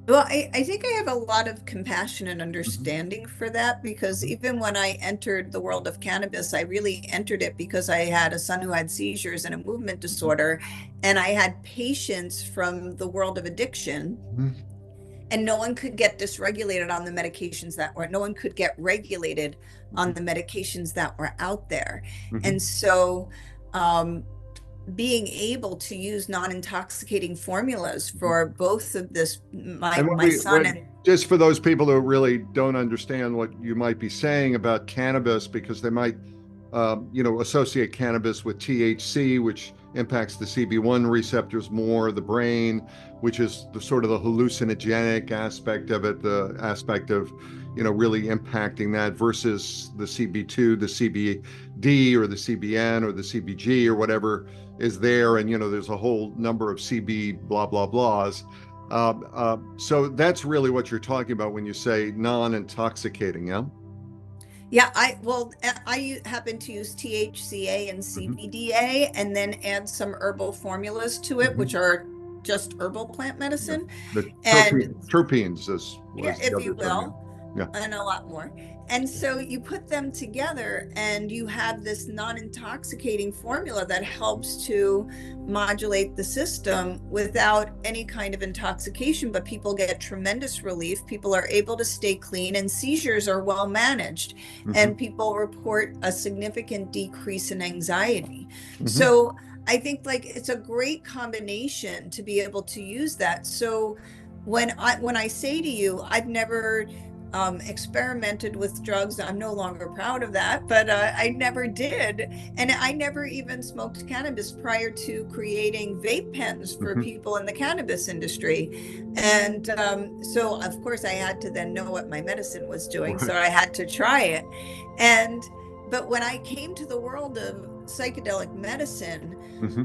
Well, I think I have a lot of compassion and understanding for that, because even when I entered the world of cannabis, I really entered it because I had a son who had seizures and a movement disorder, and I had patients from the world of addiction. And no one could get dysregulated on the medications no one could get regulated on the medications that were out there. And so being able to use non-intoxicating formulas for both of this, my son and just for those people who really don't understand what you might be saying about cannabis, because they might associate cannabis with THC, which impacts the CB1 receptors more, the brain, which is the sort of the hallucinogenic aspect of it, the aspect of, really impacting that, versus the CB2, the CBD, or the CBN, or the CBG, or whatever is there. And, there's a whole number of CB blah, blah, blahs. So that's really what you're talking about when you say non-intoxicating, yeah? Yeah, I happen to use THCA and CBDA, and then add some herbal formulas to it, which are just herbal plant medicine. The terpenes, if you will. Yeah. And a lot more. And so you put them together and you have this non-intoxicating formula that helps to modulate the system without any kind of intoxication, but people get tremendous relief. People are able to stay clean and seizures are well managed, and people report a significant decrease in anxiety. So I think like it's a great combination to be able to use that. So when I say to you, I've never experimented with drugs. I'm no longer proud of that, but I never did. And I never even smoked cannabis prior to creating vape pens for people in the cannabis industry. And so, of course, I had to then know what my medicine was doing. So I had to try it. But when I came to the world of psychedelic medicine,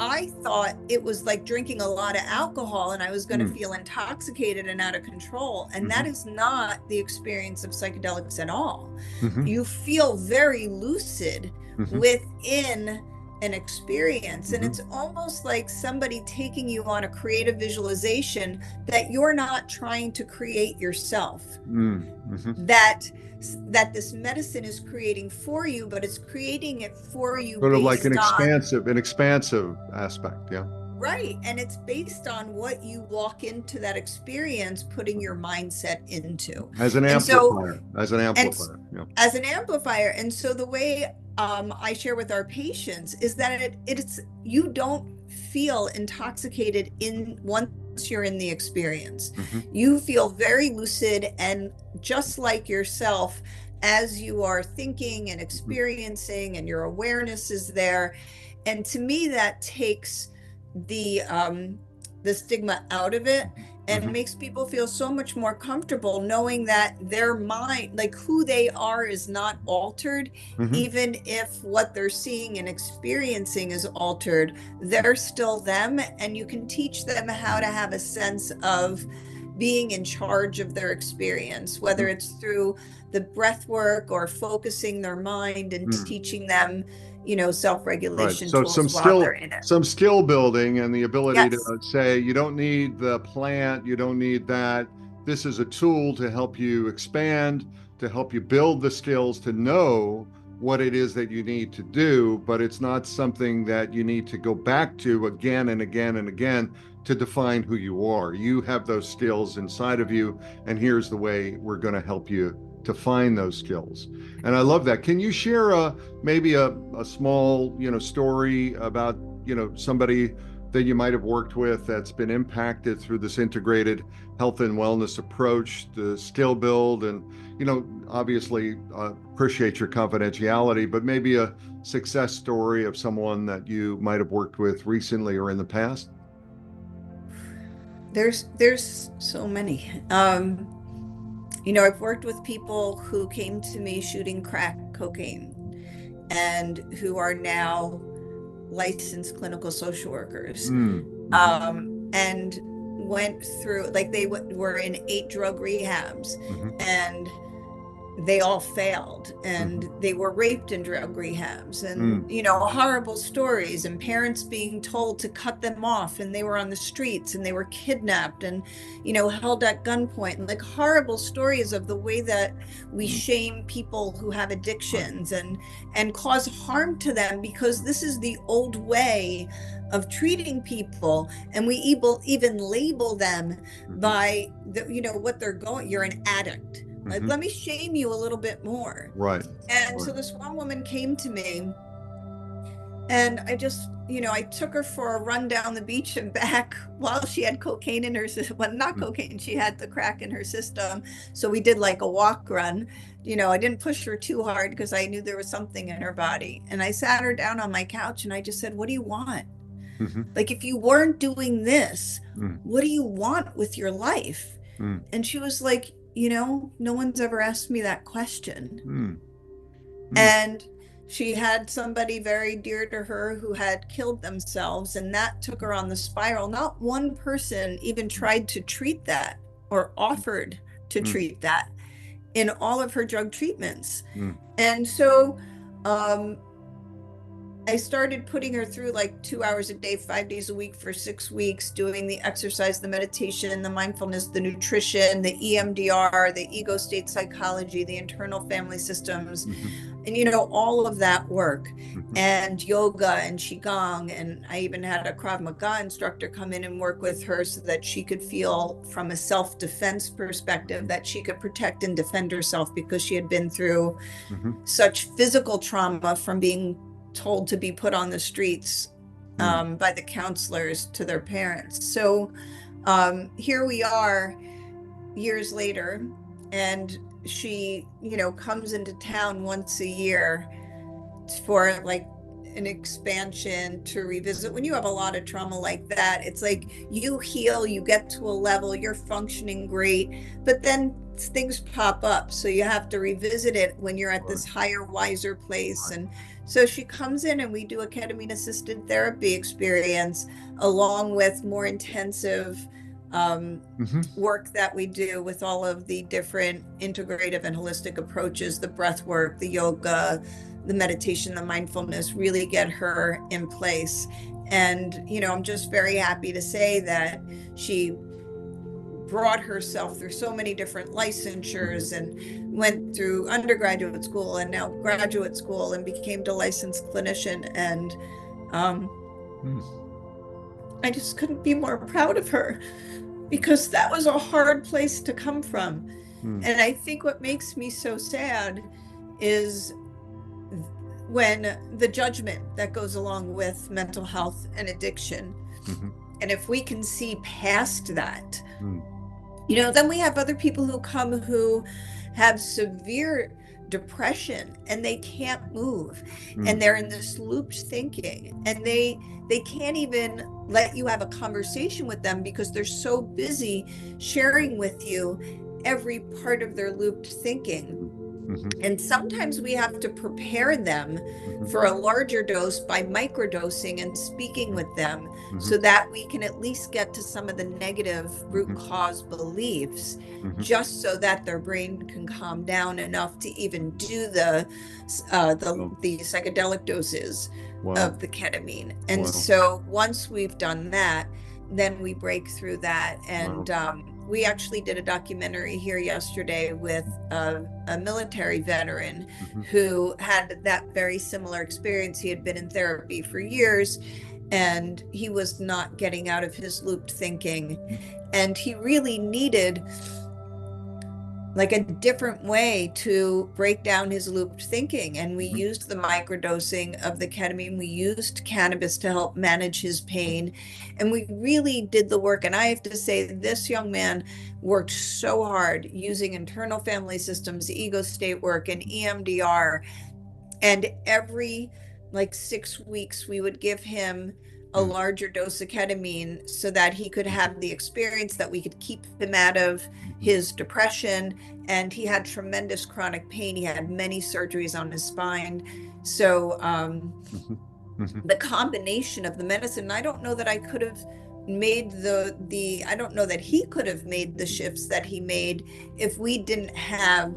I thought it was like drinking a lot of alcohol and I was going to feel intoxicated and out of control. And that is not the experience of psychedelics at all. You feel very lucid within an experience. And it's almost like somebody taking you on a creative visualization that you're not trying to create yourself. That this medicine is creating for you, but it's creating it for you sort of like an expansive aspect. Yeah. Right. And it's based on what you walk into that experience, putting your mindset into. As an amplifier. As an amplifier. And so the way I share with our patients is that it's you don't feel intoxicated once you're in the experience. You feel very lucid and just like yourself as you are thinking and experiencing, and your awareness is there. And to me, that takes the stigma out of it and makes people feel so much more comfortable knowing that their mind, like who they are, is not altered. Even if what they're seeing and experiencing is altered, they're still them, and you can teach them how to have a sense of being in charge of their experience, whether it's through the breath work or focusing their mind and teaching them, self-regulation tools while they're in it. Some skill building and the ability to say, you don't need the plant, you don't need that. This is a tool to help you expand, to help you build the skills to know what it is that you need to do, but it's not something that you need to go back to again and again and again to define who you are. You have those skills inside of you, and here's the way we're going to help you to find those skills. And I love that. Can you share maybe a small, story about, somebody that you might have worked with that's been impacted through this integrated health and wellness approach, the skill build, and, obviously appreciate your confidentiality, but maybe a success story of someone that you might have worked with recently or in the past? There's so many. I've worked with people who came to me shooting crack cocaine and who are now licensed clinical social workers, and went through, like, they were in 8 drug rehabs, and they all failed, and they were raped in drug rehabs, and horrible stories, and parents being told to cut them off, and they were on the streets, and they were kidnapped and held at gunpoint, and like horrible stories of the way that we shame people who have addictions and cause harm to them, because this is the old way of treating people, and we even label them by what they're going. You're an addict. Like, let me shame you a little bit more. Right. And so this one woman came to me, and I just, I took her for a run down the beach and back while she had cocaine in her system. Well, not cocaine, she had the crack in her system. So we did like a walk run. I didn't push her too hard because I knew there was something in her body. And I sat her down on my couch and I just said, what do you want? Like, if you weren't doing this, what do you want with your life? And she was like, no one's ever asked me that question. And she had somebody very dear to her who had killed themselves, and that took her on the spiral. Not one person even tried to treat that or offered to treat that in all of her drug treatments. And so I started putting her through like 2 hours a day, 5 days a week for 6 weeks, doing the exercise, the meditation, the mindfulness, the nutrition, the EMDR, the ego state psychology, the internal family systems, and all of that work, and yoga and qigong. And I even had a Krav Maga instructor come in and work with her so that she could feel from a self-defense perspective that she could protect and defend herself, because she had been through such physical trauma from being told to be put on the streets by the counselors to their parents. So here we are years later, and she, comes into town once a year for like an expansion to revisit. When you have a lot of trauma like that, it's like you heal, you get to a level, you're functioning great, but then things pop up. So you have to revisit it when you're at this higher, wiser place. And so she comes in and we do a ketamine assisted therapy experience, along with more intensive work that we do with all of the different integrative and holistic approaches, the breath work, the yoga, the meditation, the mindfulness, really get her in place. And, I'm just very happy to say that she brought herself through so many different licensures and went through undergraduate school and now graduate school and became a licensed clinician. And I just couldn't be more proud of her, because that was a hard place to come from. And I think what makes me so sad is when the judgment that goes along with mental health and addiction. And if we can see past that, then we have other people who come who have severe depression and they can't move, and they're in this looped thinking, and they can't even let you have a conversation with them because they're so busy sharing with you every part of their looped thinking. And sometimes we have to prepare them for a larger dose by microdosing and speaking with them, so that we can at least get to some of the negative root cause beliefs, just so that their brain can calm down enough to even do the psychedelic doses of the ketamine. And so once we've done that, then we break through that. And we actually did a documentary here yesterday with a military veteran who had that very similar experience. He had been in therapy for years, and he was not getting out of his looped thinking. And he really needed like a different way to break down his looped thinking. And we used the microdosing of the ketamine. We used cannabis to help manage his pain. And we really did the work. And I have to say, this young man worked so hard using internal family systems, ego state work, and EMDR. And every like 6 weeks, we would give him a larger dose of ketamine so that he could have the experience, that we could keep him out of his depression. And he had tremendous chronic pain. He had many surgeries on his spine. So the combination of the medicine, I don't know that I could have made I don't know that he could have made the shifts that he made if we didn't have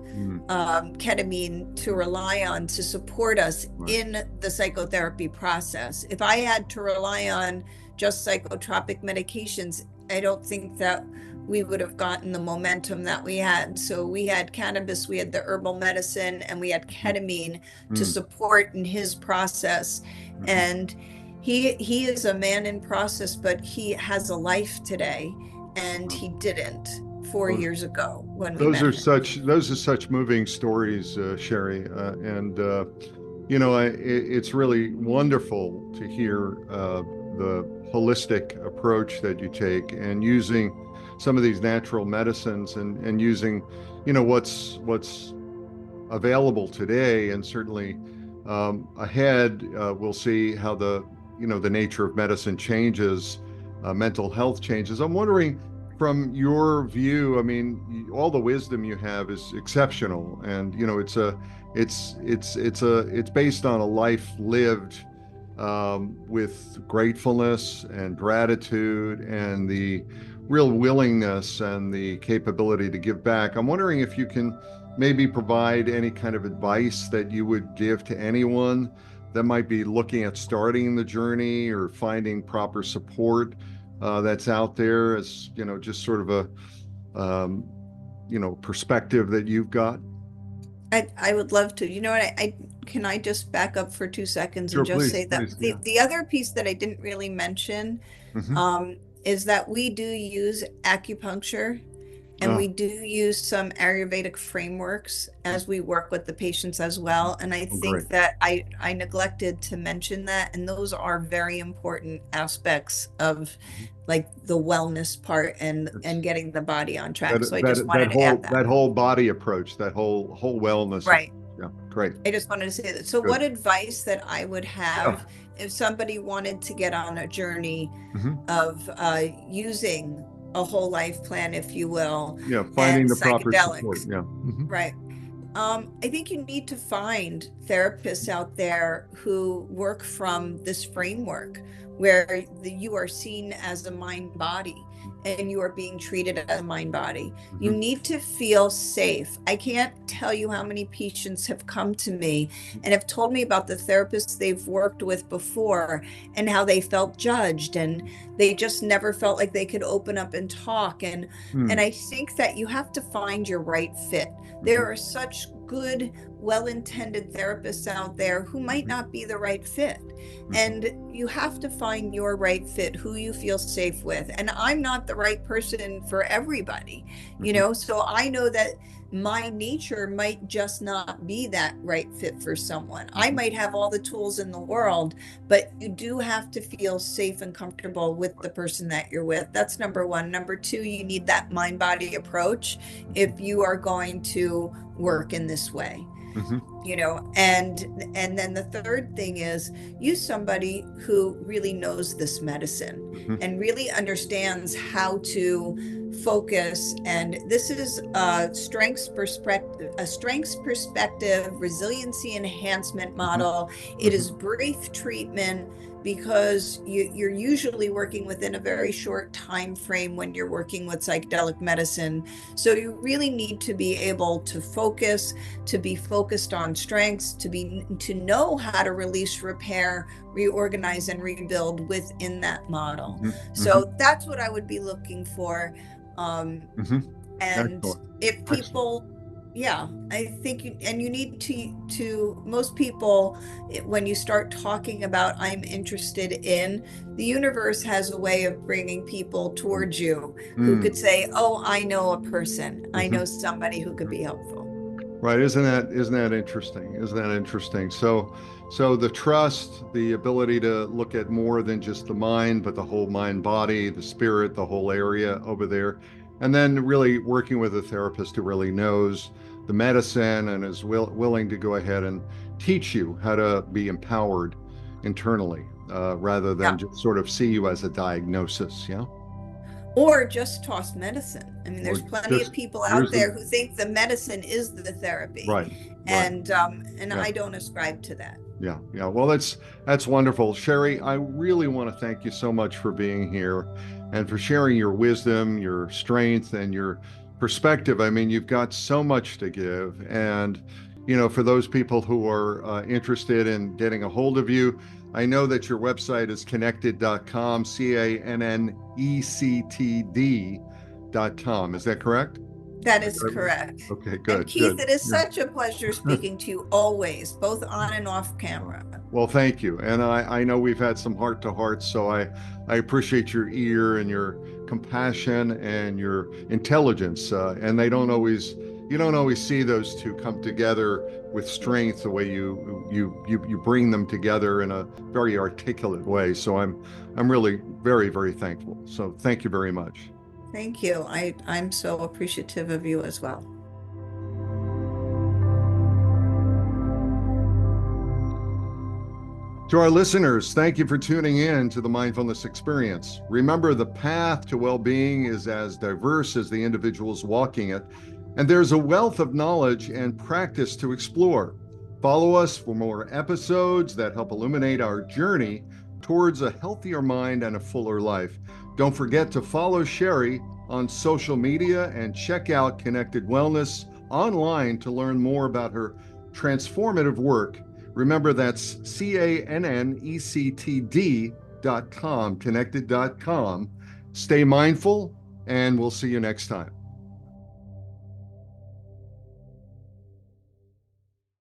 ketamine to rely on to support us in the psychotherapy process. If I had to rely on just psychotropic medications, I don't think that we would have gotten the momentum that we had. So we had cannabis, we had the herbal medicine, and we had ketamine to support in his process. And he is a man in process, but he has a life today, and he didn't 4 years ago when we met him. Those are such moving stories, Shari, and it's really wonderful to hear the holistic approach that you take, and using some of these natural medicines and using what's available today, and certainly ahead we'll see how the nature of medicine changes, mental health changes. I'm wondering, from your view, I mean, all the wisdom you have is exceptional, and it's based on a life lived with gratefulness and gratitude and the real willingness and the capability to give back. I'm wondering if you can maybe provide any kind of advice that you would give to anyone that might be looking at starting the journey or finding proper support that's out there, as just sort of a perspective that you've got? I would love to. You know what? I can I just back up for 2 seconds Sure, and just please, say that please. Yeah. the other piece that I didn't really mention Mm-hmm. is that we do use acupuncture and Oh, we do use some Ayurvedic frameworks as we work with the patients as well. And I oh, great. think that I neglected to mention that, and those are very important aspects of Mhm. like the wellness part and It's getting the body on that track. So I just that that wanted to add whole that. that whole body approach, that whole wellness approach. Right. Yeah, great. I just wanted to say that. So, Good. what advice that I would Yeah. have if somebody wanted to get on a journey Hmm. of using a whole life plan, if you will, Yeah, and finding the proper support. psychedelics, Yeah. Hmm. right? I think you need to find therapists out there who work from this framework where you are seen as a mind body and you are being treated as a mind body. You Hmm. need to feel safe. I can't tell you how many patients have come to me and have told me about the therapists they've worked with before and how they felt judged and they just never felt like they could open up and talk. And Hmm. I think that you have to find your right fit. There Hmm. are such good, well-intended therapists out there who might not be the right fit. Hmm. And you have to find your right fit, who you feel safe with. And I'm not the right person for everybody, Hmm. so I know that my nature might just not be that right fit for someone. I Hmm. might have all the tools in the world, but you do have to feel safe and comfortable with the person that you're with. That's number one. Number two, you need that mind body approach if you are going to work in this way. Hmm. And then the third thing is use somebody who really knows this medicine Hmm. and really understands how to focus. And this is a strengths perspective resiliency enhancement model. It Hmm. is brief treatment because you're usually working within a very short time frame when you're working with psychedelic medicine. So you really need to be able to focus, to be focused on strengths, to know how to release, repair, reorganize, and rebuild within that model. Hmm. Hmm. So that's what I would be looking for. Hmm. And Excellent. if Excellent. people, yeah, I think you need to most people, when you start talking about I'm interested in, the universe has a way of bringing people towards you who Mm. could say, oh, I know a person, I Hmm. know somebody who could be helpful. Right. Isn't that interesting? Isn't that interesting? So the trust, the ability to look at more than just the mind, but the whole mind, body, the spirit, the whole area over there. And then really working with a therapist who really knows the medicine and is willing to go ahead and teach you how to be empowered internally, rather than Yeah. just sort of see you as a diagnosis. Yeah. Or just toss medicine. I mean, Or there's plenty of just people here's out the there who think the medicine is the therapy, right, right. and Yeah. I don't ascribe to that. Yeah, yeah. Well, that's wonderful. Shari, I really want to thank you so much for being here and for sharing your wisdom, your strength, and your perspective. I mean, you've got so much to give. And, for those people who are interested in getting a hold of you, I know that your website is connected.com, cannectd.com. Is that correct? That I is got it right? correct. Okay, And good, Keith, good. it is Yeah. such a pleasure speaking to you always, both on and off camera. Well, thank you. And I know we've had some heart to heart, so I appreciate your ear and your compassion and your intelligence. And you don't always see those two come together with strength the way you bring them together in a very articulate way. So I'm really very, very thankful. So thank you very much. Thank you. I'm so appreciative of you as well. To our listeners, thank you for tuning in to the Mindfulness Experience. Remember, the path to well being is as diverse as the individuals walking it, and there's a wealth of knowledge and practice to explore. Follow us for more episodes that help illuminate our journey towards a healthier mind and a fuller life. Don't forget to follow Shari on social media and check out Connected Wellness online to learn more about her transformative work Remember, that's cannected.com, connected.com. Stay mindful, and we'll see you next time.